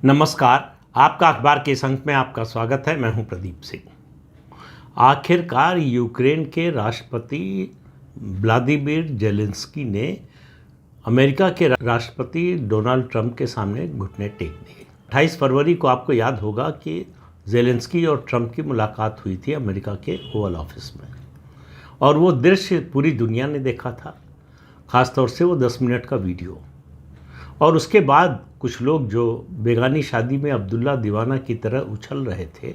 नमस्कार। आपका अखबार के इस अंक में आपका स्वागत है। मैं हूं प्रदीप सिंह। आखिरकार यूक्रेन के राष्ट्रपति व्लादिमीर ज़ेलेंस्की ने अमेरिका के राष्ट्रपति डोनाल्ड ट्रंप के सामने घुटने टेक दिए। 28 फरवरी को आपको याद होगा कि ज़ेलेंस्की और ट्रंप की मुलाकात हुई थी अमेरिका के ओवल ऑफिस में, और वो दृश्य पूरी दुनिया ने देखा था, ख़ासतौर से वो 10 मिनट का वीडियो। और उसके बाद कुछ लोग जो बेगानी शादी में अब्दुल्ला दीवाना की तरह उछल रहे थे,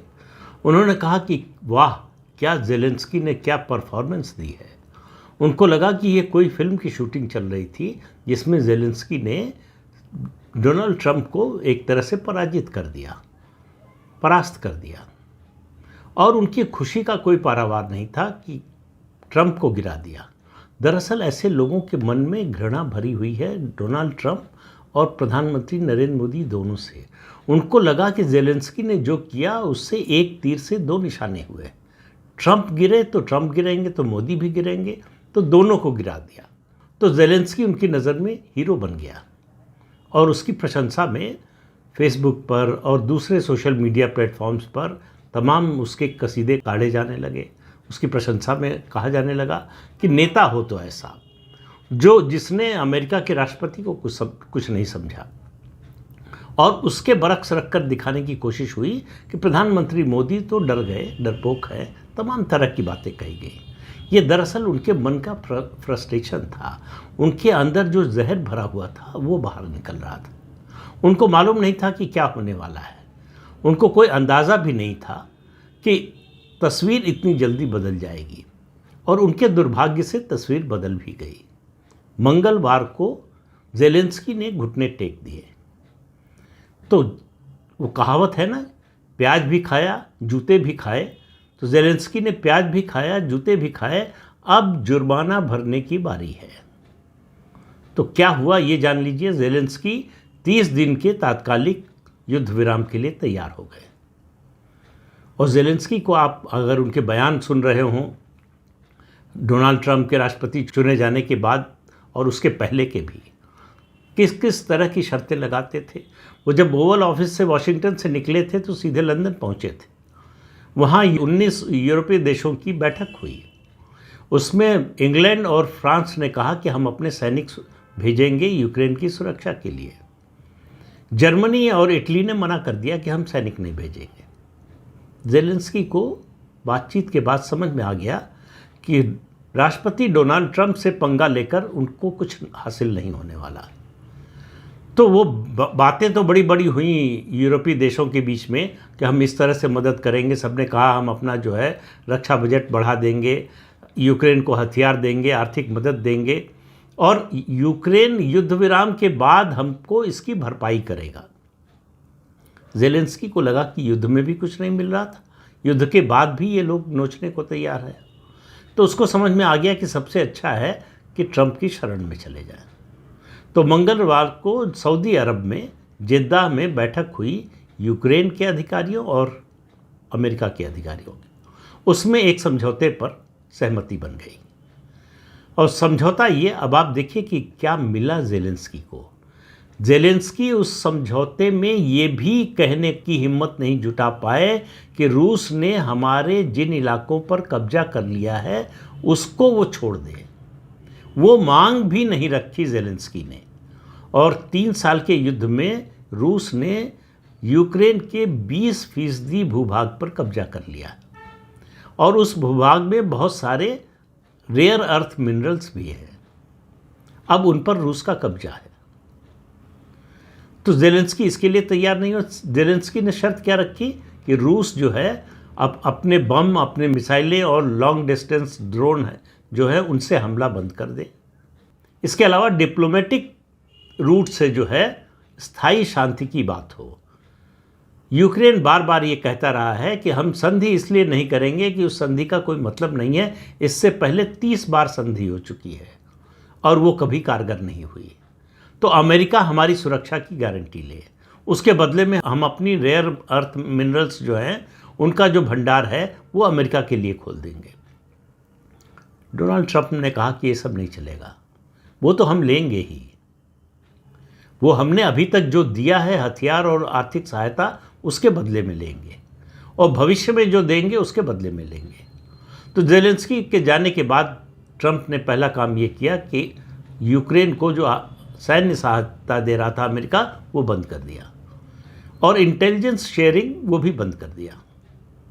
उन्होंने कहा कि वाह, क्या ज़ेलेंस्की ने क्या परफॉर्मेंस दी है। उनको लगा कि ये कोई फिल्म की शूटिंग चल रही थी जिसमें ज़ेलेंस्की ने डोनाल्ड ट्रंप को एक तरह से परास्त कर दिया। और उनकी खुशी का कोई पारावार नहीं था कि ट्रंप को गिरा दिया। दरअसल ऐसे लोगों के मन में घृणा भरी हुई है डोनाल्ड ट्रंप और प्रधानमंत्री नरेंद्र मोदी दोनों से। उनको लगा कि ज़ेलेंस्की ने जो किया उससे एक तीर से दो निशाने हुए। ट्रंप गिरे तो ट्रंप गिरेंगे, तो मोदी भी गिरेंगे, तो दोनों को गिरा दिया। तो ज़ेलेंस्की उनकी नज़र में हीरो बन गया और उसकी प्रशंसा में फेसबुक पर और दूसरे सोशल मीडिया प्लेटफॉर्म्स पर तमाम उसके कसीदे काढ़े जाने लगे। उसकी प्रशंसा में कहा जाने लगा कि नेता हो तो ऐसा, जिसने अमेरिका के राष्ट्रपति को कुछ नहीं समझा। और उसके बरक्स रखकर दिखाने की कोशिश हुई कि प्रधानमंत्री मोदी तो डर गए, डरपोक है, तमाम तरह की बातें कही गई। ये दरअसल उनके मन का फ्रस्ट्रेशन था। उनके अंदर जो जहर भरा हुआ था वो बाहर निकल रहा था। उनको मालूम नहीं था कि क्या होने वाला है। उनको कोई अंदाज़ा भी नहीं था कि तस्वीर इतनी जल्दी बदल जाएगी, और उनके दुर्भाग्य से तस्वीर बदल भी गई। मंगलवार को ज़ेलेंस्की ने घुटने टेक दिए। तो वो कहावत है ना, प्याज भी खाया जूते भी खाए। तो ज़ेलेंस्की ने प्याज भी खाया, जूते भी खाए, अब जुर्माना भरने की बारी है। तो क्या हुआ ये जान लीजिए। ज़ेलेंस्की 30 दिन के तात्कालिक युद्ध विराम के लिए तैयार हो गए। और ज़ेलेंस्की को आप अगर उनके बयान सुन रहे हों डोनाल्ड ट्रंप के राष्ट्रपति चुने जाने के बाद और उसके पहले के भी, किस किस तरह की शर्तें लगाते थे। वो जब ओवल ऑफिस से वाशिंगटन से निकले थे तो सीधे लंदन पहुंचे थे। वहाँ 19 यूरोपीय देशों की बैठक हुई। उसमें इंग्लैंड और फ्रांस ने कहा कि हम अपने सैनिक भेजेंगे यूक्रेन की सुरक्षा के लिए। जर्मनी और इटली ने मना कर दिया कि हम सैनिक नहीं भेजेंगे। ज़ेलेंस्की को बातचीत के बाद समझ में आ गया कि राष्ट्रपति डोनाल्ड ट्रंप से पंगा लेकर उनको कुछ हासिल नहीं होने वाला। तो वो बातें तो बड़ी बड़ी हुई यूरोपीय देशों के बीच में कि हम इस तरह से मदद करेंगे। सबने कहा हम अपना जो है रक्षा बजट बढ़ा देंगे, यूक्रेन को हथियार देंगे, आर्थिक मदद देंगे, और यूक्रेन युद्ध विराम के बाद हमको इसकी भरपाई करेगा। ज़ेलेंस्की को लगा कि युद्ध में भी कुछ नहीं मिल रहा था, युद्ध के बाद भी ये लोग नोचने को तैयार है। तो उसको समझ में आ गया कि सबसे अच्छा है कि ट्रंप की शरण में चले जाएं। तो मंगलवार को सऊदी अरब में जेद्दाह में बैठक हुई यूक्रेन के अधिकारियों और अमेरिका के अधिकारियों की। उसमें एक समझौते पर सहमति बन गई। और समझौता ये, अब आप देखिए कि क्या मिला ज़ेलेंस्की को। ज़ेलेंस्की उस समझौते में ये भी कहने की हिम्मत नहीं जुटा पाए कि रूस ने हमारे जिन इलाकों पर कब्जा कर लिया है उसको वो छोड़ दे। वो मांग भी नहीं रखी ज़ेलेंस्की ने। और 3 साल के युद्ध में रूस ने यूक्रेन के 20% भूभाग पर कब्जा कर लिया, और उस भूभाग में बहुत सारे रेयर अर्थ मिनरल्स भी हैं। अब उन पर रूस का कब्जा है। तो ज़ेलेंस्की इसके लिए तैयार नहीं हो। ज़ेलेंस्की ने शर्त क्या रखी कि रूस जो है अब अपने बम, अपने मिसाइलें और लॉन्ग डिस्टेंस ड्रोन है जो है उनसे हमला बंद कर दे। इसके अलावा डिप्लोमेटिक रूट से जो है स्थायी शांति की बात हो। यूक्रेन बार बार ये कहता रहा है कि हम संधि इसलिए नहीं करेंगे कि उस संधि का कोई मतलब नहीं है। इससे पहले 30 बार संधि हो चुकी है और वो कभी कारगर नहीं हुई। तो अमेरिका हमारी सुरक्षा की गारंटी ले, उसके बदले में हम अपनी रेयर अर्थ मिनरल्स जो हैं उनका जो भंडार है वो अमेरिका के लिए खोल देंगे। डोनाल्ड ट्रंप ने कहा कि ये सब नहीं चलेगा, वो तो हम लेंगे ही। वो हमने अभी तक जो दिया है हथियार और आर्थिक सहायता, उसके बदले में लेंगे, और भविष्य में जो देंगे उसके बदले में लेंगे। तो ज़ेलेंस्की के जाने के बाद ट्रंप ने पहला काम ये किया कि यूक्रेन को जो सैन्य सहायता दे रहा था अमेरिका, वो बंद कर दिया, और इंटेलिजेंस शेयरिंग वो भी बंद कर दिया।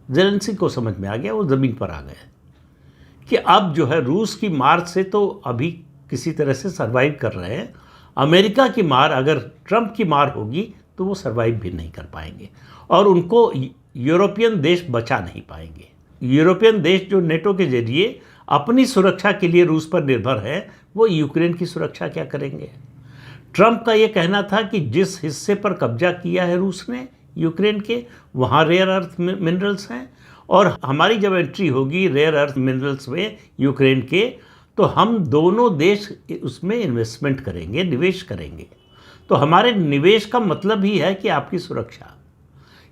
ज़ेलेंस्की को समझ में आ गया, वो ज़मीन पर आ गए कि अब जो है रूस की मार से तो अभी किसी तरह से सर्वाइव कर रहे हैं, अमेरिका की मार अगर ट्रंप की मार होगी तो वो सर्वाइव भी नहीं कर पाएंगे, और उनको यूरोपियन देश बचा नहीं पाएंगे। यूरोपियन देश जो नेटो के जरिए अपनी सुरक्षा के लिए रूस पर निर्भर है, वो यूक्रेन की सुरक्षा क्या करेंगे। ट्रंप का ये कहना था कि जिस हिस्से पर कब्जा किया है रूस ने यूक्रेन के, वहाँ रेयर अर्थ मिनरल्स हैं, और हमारी जब एंट्री होगी रेयर अर्थ मिनरल्स में यूक्रेन के, तो हम दोनों देश उसमें इन्वेस्टमेंट करेंगे, निवेश करेंगे। तो हमारे निवेश का मतलब ही है कि आपकी सुरक्षा,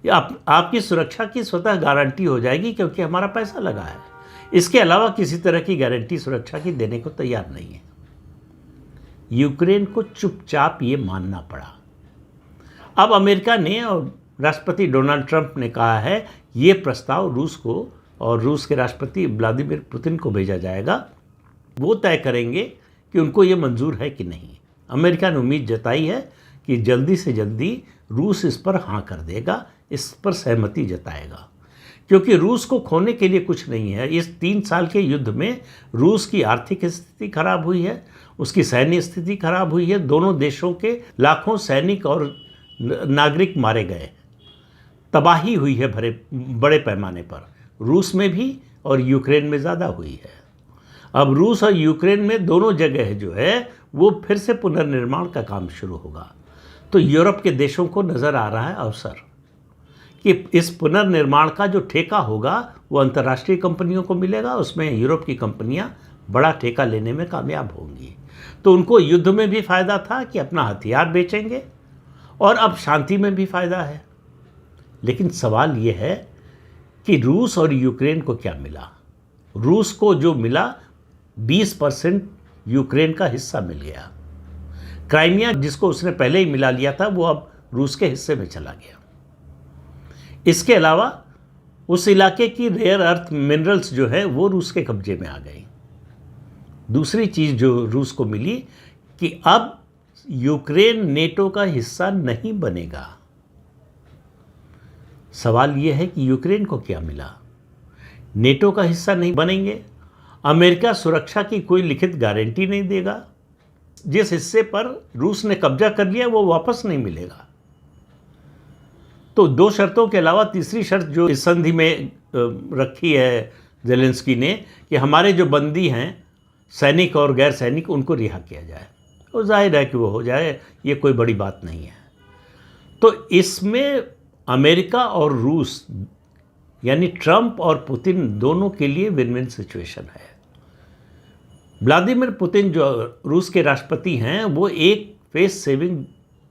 आपकी सुरक्षा की स्वतः गारंटी हो जाएगी, क्योंकि हमारा पैसा लगा है। इसके अलावा किसी तरह की गारंटी सुरक्षा की देने को तैयार नहीं है। यूक्रेन को चुपचाप ये मानना पड़ा। अब अमेरिका ने और राष्ट्रपति डोनाल्ड ट्रंप ने कहा है ये प्रस्ताव रूस को और रूस के राष्ट्रपति व्लादिमीर पुतिन को भेजा जाएगा, वो तय करेंगे कि उनको ये मंजूर है कि नहीं। अमेरिका ने उम्मीद जताई है कि जल्दी से जल्दी रूस इस पर हाँ कर देगा, इस पर सहमति जताएगा, क्योंकि रूस को खोने के लिए कुछ नहीं है। इस 3 साल के युद्ध में रूस की आर्थिक स्थिति खराब हुई है, उसकी सैन्य स्थिति खराब हुई है, दोनों देशों के लाखों सैनिक और नागरिक मारे गए, तबाही हुई है बड़े पैमाने पर, रूस में भी और यूक्रेन में ज़्यादा हुई है। अब रूस और यूक्रेन में दोनों जगह जो है वो फिर से पुनर्निर्माण का काम शुरू होगा। तो यूरोप के देशों को नज़र आ रहा है अवसर कि इस पुनर्निर्माण का जो ठेका होगा वो अंतर्राष्ट्रीय कंपनियों को मिलेगा, उसमें यूरोप की कंपनियां बड़ा ठेका लेने में कामयाब होंगी। तो उनको युद्ध में भी फ़ायदा था कि अपना हथियार बेचेंगे, और अब शांति में भी फ़ायदा है। लेकिन सवाल ये है कि रूस और यूक्रेन को क्या मिला। रूस को जो मिला 20% यूक्रेन का हिस्सा मिल गया। क्राइमिया जिसको उसने पहले ही मिला लिया था, वो अब रूस के हिस्से में चला गया। इसके अलावा उस इलाके की रेयर अर्थ मिनरल्स जो है वो रूस के कब्जे में आ गई। दूसरी चीज़ जो रूस को मिली कि अब यूक्रेन नेटो का हिस्सा नहीं बनेगा। सवाल ये है कि यूक्रेन को क्या मिला। नेटो का हिस्सा नहीं बनेंगे, अमेरिका सुरक्षा की कोई लिखित गारंटी नहीं देगा, जिस हिस्से पर रूस ने कब्जा कर लिया वो वापस नहीं मिलेगा। तो 2 शर्तों के अलावा तीसरी शर्त जो इस संधि में रखी है ज़ेलेंस्की ने कि हमारे जो बंदी हैं सैनिक और गैर सैनिक, उनको रिहा किया जाए। तो जाहिर है कि वो हो जाए, ये कोई बड़ी बात नहीं है। तो इसमें अमेरिका और रूस यानी ट्रंप और पुतिन दोनों के लिए विन विन सिचुएशन है। व्लादिमीर पुतिन जो रूस के राष्ट्रपति हैं, वो एक फेस सेविंग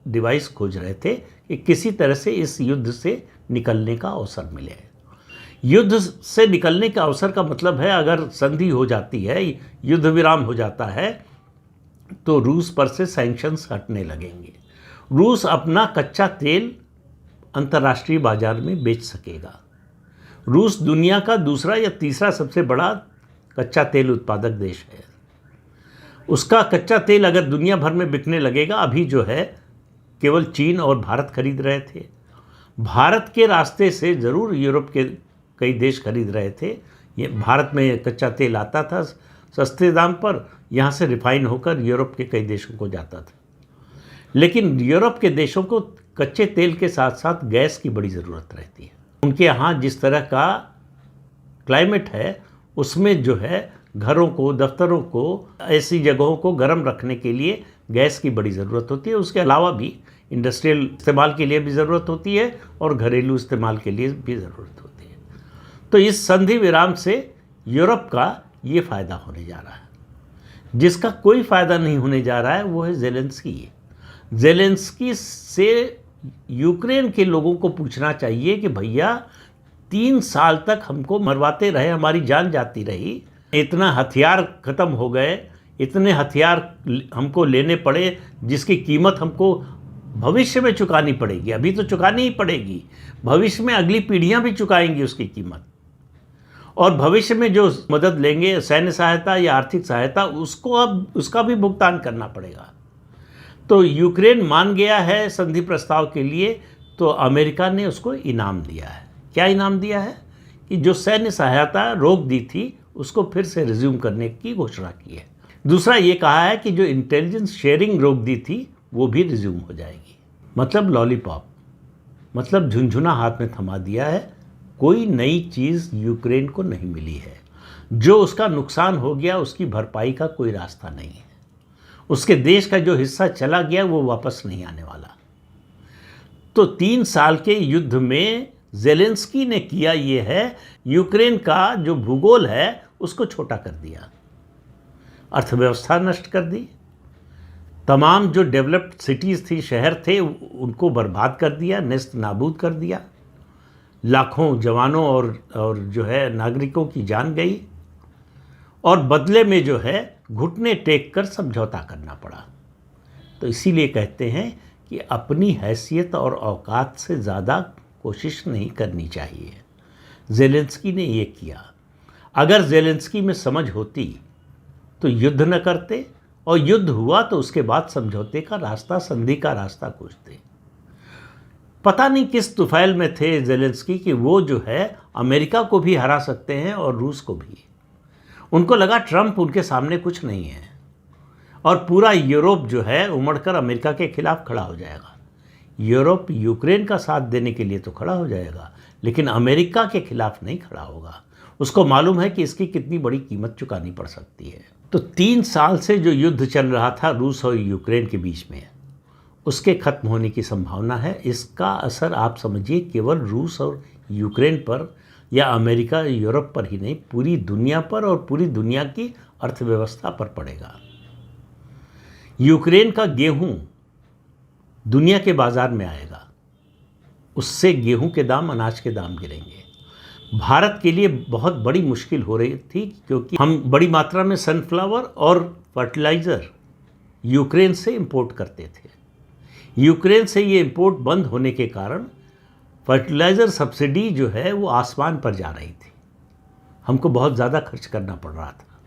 डिवाइस खोज रहे थे कि किसी तरह से इस युद्ध से निकलने का अवसर मिले। युद्ध से निकलने का अवसर का मतलब है अगर संधि हो जाती है, युद्ध विराम हो जाता है, तो रूस पर से सैंक्शंस हटने लगेंगे। रूस अपना कच्चा तेल अंतर्राष्ट्रीय बाजार में बेच सकेगा। रूस दुनिया का दूसरा या तीसरा सबसे बड़ा कच्चा तेल उत्पादक देश है। उसका कच्चा तेल अगर दुनिया भर में बिकने लगेगा, अभी जो है केवल चीन और भारत खरीद रहे थे, भारत के रास्ते से ज़रूर यूरोप के कई देश खरीद रहे थे। ये भारत में कच्चा तेल आता था सस्ते दाम पर, यहाँ से रिफाइन होकर यूरोप के कई देशों को जाता था। लेकिन यूरोप के देशों को कच्चे तेल के साथ साथ गैस की बड़ी ज़रूरत रहती है। उनके यहाँ जिस तरह का क्लाइमेट है, उसमें जो है घरों को, दफ्तरों को, ऐसी जगहों को गर्म रखने के लिए गैस की बड़ी ज़रूरत होती है। उसके अलावा भी इंडस्ट्रियल इस्तेमाल के लिए भी ज़रूरत होती है और घरेलू इस्तेमाल के लिए भी ज़रूरत होती है। तो इस संधि विराम से यूरोप का ये फ़ायदा होने जा रहा है। जिसका कोई फ़ायदा नहीं होने जा रहा है वो है ज़ेलेंस्की। ज़ेलेंस्की से यूक्रेन के लोगों को पूछना चाहिए कि भैया 3 साल तक हमको मरवाते रहे, हमारी जान जाती रही, इतना हथियार ख़त्म हो गए, इतने हथियार हमको लेने पड़े जिसकी कीमत हमको भविष्य में चुकानी पड़ेगी। अभी तो चुकानी ही पड़ेगी, भविष्य में अगली पीढ़ियां भी चुकाएंगी उसकी कीमत। और भविष्य में जो मदद लेंगे, सैन्य सहायता या आर्थिक सहायता, उसको अब उसका भी भुगतान करना पड़ेगा। तो यूक्रेन मान गया है संधि प्रस्ताव के लिए, तो अमेरिका ने उसको इनाम दिया है। क्या इनाम दिया है? कि जो सैन्य सहायता रोक दी थी उसको फिर से रिज्यूम करने की घोषणा की है। दूसरा ये कहा है कि जो इंटेलिजेंस शेयरिंग रोक दी थी वो भी रिज्यूम हो जाएगी। मतलब लॉलीपॉप, मतलब झुनझुना हाथ में थमा दिया है। कोई नई चीज़ यूक्रेन को नहीं मिली है। जो उसका नुकसान हो गया उसकी भरपाई का कोई रास्ता नहीं है। उसके देश का जो हिस्सा चला गया वो वापस नहीं आने वाला। तो 3 साल के युद्ध में ज़ेलेंस्की ने किया ये है, यूक्रेन का जो भूगोल है उसको छोटा कर दिया, अर्थव्यवस्था नष्ट कर दी, तमाम जो डेवलप्ड सिटीज़ थी, शहर थे, उनको बर्बाद कर दिया, नेस्त नाबूद कर दिया। लाखों जवानों और जो है नागरिकों की जान गई, और बदले में जो है घुटने टेक कर समझौता करना पड़ा। तो इसीलिए कहते हैं कि अपनी हैसियत और औकात से ज़्यादा कोशिश नहीं करनी चाहिए। ज़ेलेंस्की ने ये किया। अगर ज़ेलेंस्की में समझ होती तो युद्ध न करते, और युद्ध हुआ तो उसके बाद समझौते का रास्ता, संधि का रास्ता खोजते। पता नहीं किस तुफैल में थे ज़ेलेंस्की कि वो जो है अमेरिका को भी हरा सकते हैं और रूस को भी। उनको लगा ट्रंप उनके सामने कुछ नहीं है, और पूरा यूरोप जो है उमड़कर अमेरिका के खिलाफ खड़ा हो जाएगा। यूरोप यूक्रेन का साथ देने के लिए तो खड़ा हो जाएगा, लेकिन अमेरिका के खिलाफ नहीं खड़ा होगा। उसको मालूम है कि इसकी कितनी बड़ी कीमत चुकानी पड़ सकती है। तो 3 साल से जो युद्ध चल रहा था रूस और यूक्रेन के बीच में, उसके खत्म होने की संभावना है। इसका असर आप समझिए केवल रूस और यूक्रेन पर या अमेरिका यूरोप पर ही नहीं, पूरी दुनिया पर और पूरी दुनिया की अर्थव्यवस्था पर पड़ेगा। यूक्रेन का गेहूं दुनिया के बाजार में आएगा, उससे गेहूं के दाम, अनाज के दाम गिरेंगे। भारत के लिए बहुत बड़ी मुश्किल हो रही थी, क्योंकि हम बड़ी मात्रा में सनफ्लावर और फर्टिलाइज़र यूक्रेन से इंपोर्ट करते थे। यूक्रेन से ये इंपोर्ट बंद होने के कारण फर्टिलाइज़र सब्सिडी जो है वो आसमान पर जा रही थी। हमको बहुत ज़्यादा खर्च करना पड़ रहा था।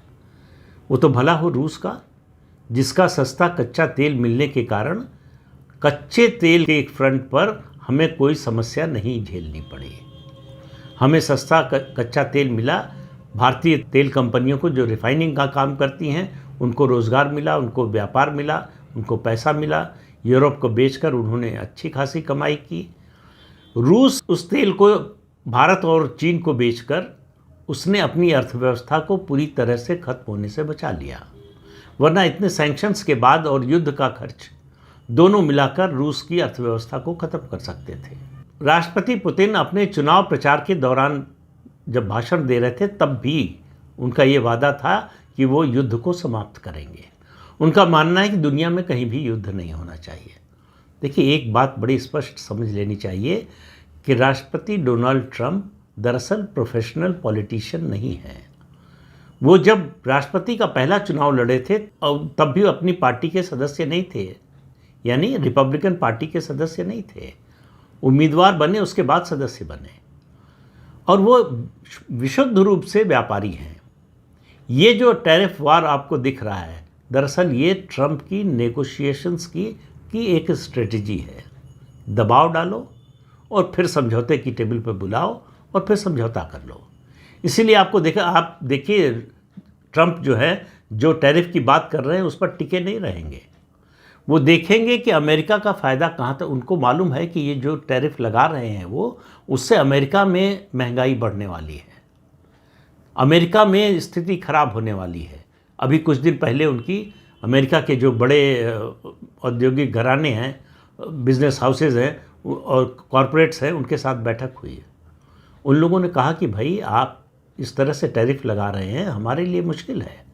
वो तो भला हो रूस का, जिसका सस्ता कच्चा तेल मिलने के कारण कच्चे तेल के एक फ्रंट पर हमें कोई समस्या नहीं झेलनी पड़ी। हमें सस्ता कच्चा तेल मिला। भारतीय तेल कंपनियों को जो रिफाइनिंग का काम करती हैं उनको रोज़गार मिला, उनको व्यापार मिला, उनको पैसा मिला। यूरोप को बेचकर उन्होंने अच्छी खासी कमाई की। रूस उस तेल को भारत और चीन को बेचकर उसने अपनी अर्थव्यवस्था को पूरी तरह से खत्म होने से बचा लिया। वरना इतने सैंक्शंस के बाद और युद्ध का खर्च दोनों मिलाकर रूस की अर्थव्यवस्था को खत्म कर सकते थे। राष्ट्रपति पुतिन अपने चुनाव प्रचार के दौरान जब भाषण दे रहे थे तब भी उनका ये वादा था कि वो युद्ध को समाप्त करेंगे। उनका मानना है कि दुनिया में कहीं भी युद्ध नहीं होना चाहिए। देखिए, एक बात बड़ी स्पष्ट समझ लेनी चाहिए कि राष्ट्रपति डोनाल्ड ट्रंप दरअसल प्रोफेशनल पॉलिटिशियन नहीं है। वो जब राष्ट्रपति का पहला चुनाव लड़े थे तब भी अपनी पार्टी के सदस्य नहीं थे, यानी रिपब्लिकन पार्टी के सदस्य नहीं थे। उम्मीदवार बने, उसके बाद सदस्य बने, और वो विशुद्ध रूप से व्यापारी हैं। ये जो टैरिफ वार आपको दिख रहा है, दरअसल ये ट्रंप की नेगोशिएशंस की एक स्ट्रेटजी है। दबाव डालो और फिर समझौते की टेबल पर बुलाओ और फिर समझौता कर लो। इसीलिए आप देखिए ट्रंप जो है जो टैरिफ की बात कर रहे हैं उस पर टिके नहीं रहेंगे। वो देखेंगे कि अमेरिका का फ़ायदा कहाँ तक। उनको मालूम है कि ये जो टैरिफ लगा रहे हैं वो उससे अमेरिका में महंगाई बढ़ने वाली है, अमेरिका में स्थिति खराब होने वाली है। अभी कुछ दिन पहले उनकी अमेरिका के जो बड़े औद्योगिक घराने हैं, बिजनेस हाउसेज हैं और कॉरपोरेट्स हैं, उनके साथ बैठक हुई है। उन लोगों ने कहा कि भाई आप इस तरह से टैरिफ लगा रहे हैं, हमारे लिए मुश्किल है।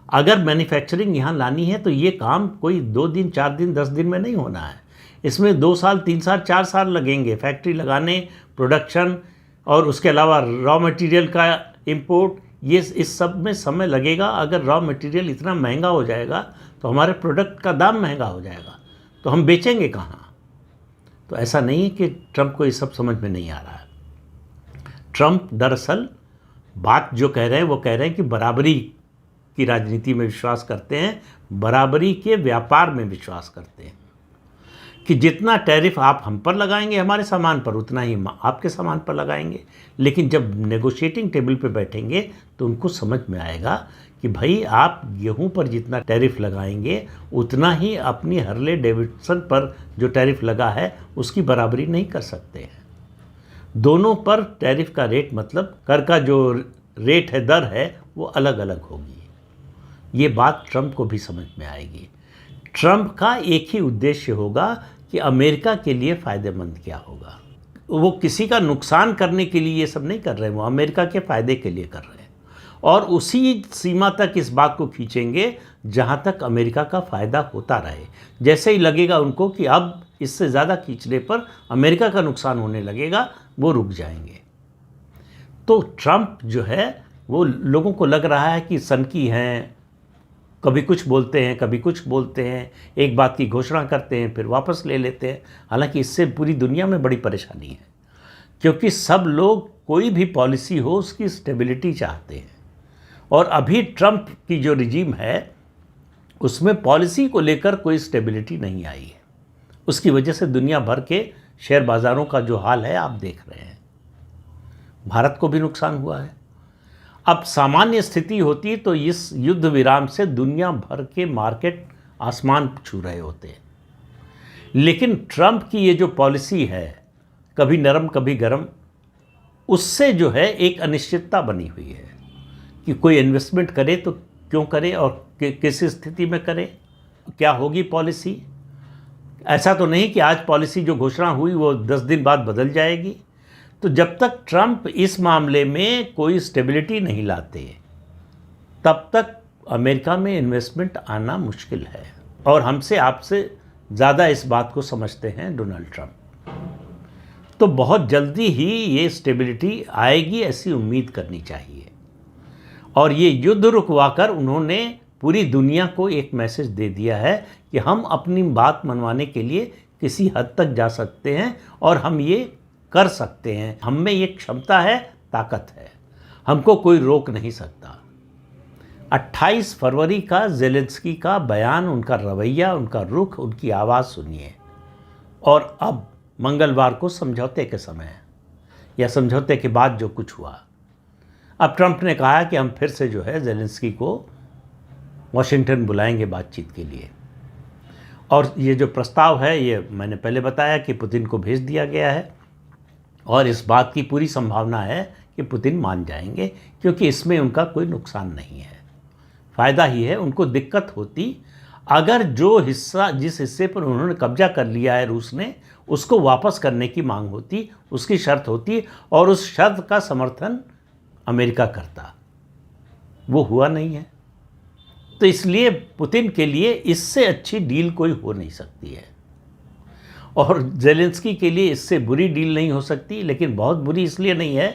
अगर मैन्युफैक्चरिंग यहाँ लानी है तो ये काम कोई 2 दिन, 4 दिन, 10 दिन में नहीं होना है। इसमें 2 साल, 3 साल, 4 साल लगेंगे फैक्ट्री लगाने, प्रोडक्शन, और उसके अलावा रॉ मटेरियल का इंपोर्ट, ये इस सब में समय लगेगा। अगर रॉ मटेरियल इतना महंगा हो जाएगा तो हमारे प्रोडक्ट का दाम महंगा हो जाएगा, तो हम बेचेंगे कहाँ। तो ऐसा नहीं है कि ट्रंप को ये सब समझ में नहीं आ रहा है। ट्रंप दरअसल बात जो कह रहे हैं वो कह रहे हैं कि बराबरी की राजनीति में विश्वास करते हैं, बराबरी के व्यापार में विश्वास करते हैं कि जितना टैरिफ आप हम पर लगाएंगे हमारे सामान पर, उतना ही हम आपके सामान पर लगाएंगे। लेकिन जब नेगोशिएटिंग टेबल पे बैठेंगे तो उनको समझ में आएगा कि भाई आप गेहूं पर जितना टैरिफ लगाएंगे उतना ही अपनी हार्ले डेविडसन पर जो टैरिफ लगा है उसकी बराबरी नहीं कर सकते हैं। दोनों पर टैरिफ का रेट, मतलब कर का जो रेट है, दर है, वो अलग अलग होगी। ये बात ट्रंप को भी समझ में आएगी। ट्रंप का एक ही उद्देश्य होगा कि अमेरिका के लिए फ़ायदेमंद क्या होगा। वो किसी का नुकसान करने के लिए ये सब नहीं कर रहे, वो अमेरिका के फ़ायदे के लिए कर रहे हैं और उसी सीमा तक इस बात को खींचेंगे जहाँ तक अमेरिका का फ़ायदा होता रहे। जैसे ही लगेगा उनको कि अब इससे ज़्यादा खींचने पर अमेरिका का नुकसान होने लगेगा, वो रुक जाएंगे। तो ट्रंप जो है वो लोगों को लग रहा है कि सनकी हैं, कभी कुछ बोलते हैं कभी कुछ बोलते हैं, एक बात की घोषणा करते हैं फिर वापस ले लेते हैं। हालांकि इससे पूरी दुनिया में बड़ी परेशानी है, क्योंकि सब लोग कोई भी पॉलिसी हो उसकी स्टेबिलिटी चाहते हैं। और अभी ट्रंप की जो रिजीम है उसमें पॉलिसी को लेकर कोई स्टेबिलिटी नहीं आई है। उसकी वजह से दुनिया भर के शेयर बाज़ारों का जो हाल है आप देख रहे हैं। भारत को भी नुकसान हुआ है। अब सामान्य स्थिति होती तो इस युद्ध विराम से दुनिया भर के मार्केट आसमान छू रहे होते। लेकिन ट्रंप की ये जो पॉलिसी है, कभी नरम कभी गरम, उससे जो है एक अनिश्चितता बनी हुई है कि कोई इन्वेस्टमेंट करे तो क्यों करे और किस स्थिति में करे, क्या होगी पॉलिसी। ऐसा तो नहीं कि आज पॉलिसी जो घोषणा हुई वो 10 दिन बाद बदल जाएगी। तो जब तक ट्रंप इस मामले में कोई स्टेबिलिटी नहीं लाते तब तक अमेरिका में इन्वेस्टमेंट आना मुश्किल है। और हमसे आपसे ज़्यादा इस बात को समझते हैं डोनाल्ड ट्रंप। तो बहुत जल्दी ही ये स्टेबिलिटी आएगी ऐसी उम्मीद करनी चाहिए। और ये युद्ध रुकवाकर उन्होंने पूरी दुनिया को एक मैसेज दे दिया है कि हम अपनी बात मनवाने के लिए किसी हद तक जा सकते हैं और हम ये कर सकते हैं। हम में ये क्षमता है, ताकत है, हमको कोई रोक नहीं सकता। 28 फरवरी का ज़ेलेंस्की का बयान, उनका रवैया, उनका रुख, उनकी आवाज़ सुनिए। और अब मंगलवार को समझौते के समय या समझौते के बाद जो कुछ हुआ, अब ट्रंप ने कहा कि हम फिर से जो है ज़ेलेंस्की को वॉशिंगटन बुलाएंगे बातचीत के लिए। और ये जो प्रस्ताव है ये मैंने पहले बताया कि पुतिन को भेज दिया गया है और इस बात की पूरी संभावना है कि पुतिन मान जाएंगे, क्योंकि इसमें उनका कोई नुकसान नहीं है, फ़ायदा ही है। उनको दिक्कत होती अगर जो हिस्सा, जिस हिस्से पर उन्होंने कब्जा कर लिया है रूस ने, उसको वापस करने की मांग होती, उसकी शर्त होती और उस शर्त का समर्थन अमेरिका करता। वो हुआ नहीं है। तो इसलिए पुतिन के लिए इससे अच्छी डील कोई हो नहीं सकती है और ज़ेलेंस्की के लिए इससे बुरी डील नहीं हो सकती। लेकिन बहुत बुरी इसलिए नहीं है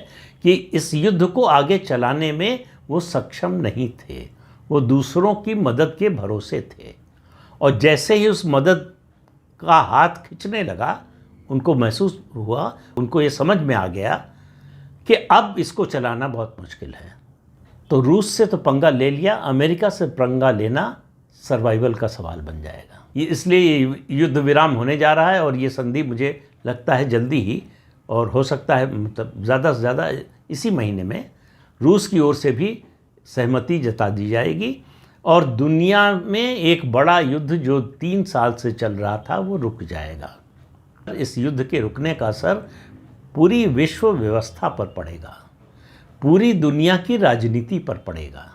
कि इस युद्ध को आगे चलाने में वो सक्षम नहीं थे, वो दूसरों की मदद के भरोसे थे। और जैसे ही उस मदद का हाथ खींचने लगा, उनको महसूस हुआ, उनको ये समझ में आ गया कि अब इसको चलाना बहुत मुश्किल है। तो रूस से तो पंगा ले लिया, अमेरिका से पंगा लेना सर्वाइवल का सवाल बन जाएगा। ये इसलिए युद्ध विराम होने जा रहा है और ये संधि मुझे लगता है जल्दी ही, और हो सकता है मतलब ज़्यादा से ज़्यादा इसी महीने में रूस की ओर से भी सहमति जता दी जाएगी और दुनिया में एक बड़ा युद्ध जो 3 साल से चल रहा था वो रुक जाएगा। इस युद्ध के रुकने का असर पूरी विश्व व्यवस्था पर पड़ेगा, पूरी दुनिया की राजनीति पर पड़ेगा।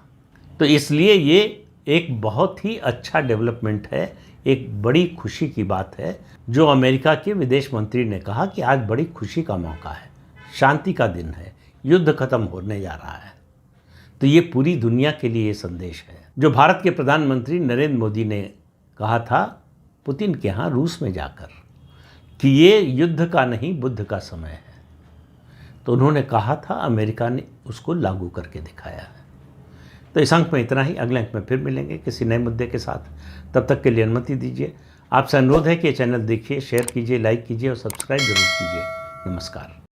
तो इसलिए ये एक बहुत ही अच्छा डेवलपमेंट है, एक बड़ी खुशी की बात है जो अमेरिका के विदेश मंत्री ने कहा कि आज बड़ी खुशी का मौका है, शांति का दिन है, युद्ध खत्म होने जा रहा है। तो ये पूरी दुनिया के लिए ये संदेश है जो भारत के प्रधानमंत्री नरेंद्र मोदी ने कहा था पुतिन के यहाँ रूस में जाकर कि ये युद्ध का नहीं बुद्ध का समय है। तो उन्होंने कहा था, अमेरिका ने उसको लागू करके दिखाया है। तो इस अंक में इतना ही। अगले अंक में फिर मिलेंगे किसी नए मुद्दे के साथ। तब तक के लिए अनुमति दीजिए, आपसे अनुरोध है कि ये चैनल देखिए, शेयर कीजिए, लाइक कीजिए और सब्सक्राइब जरूर कीजिए। नमस्कार।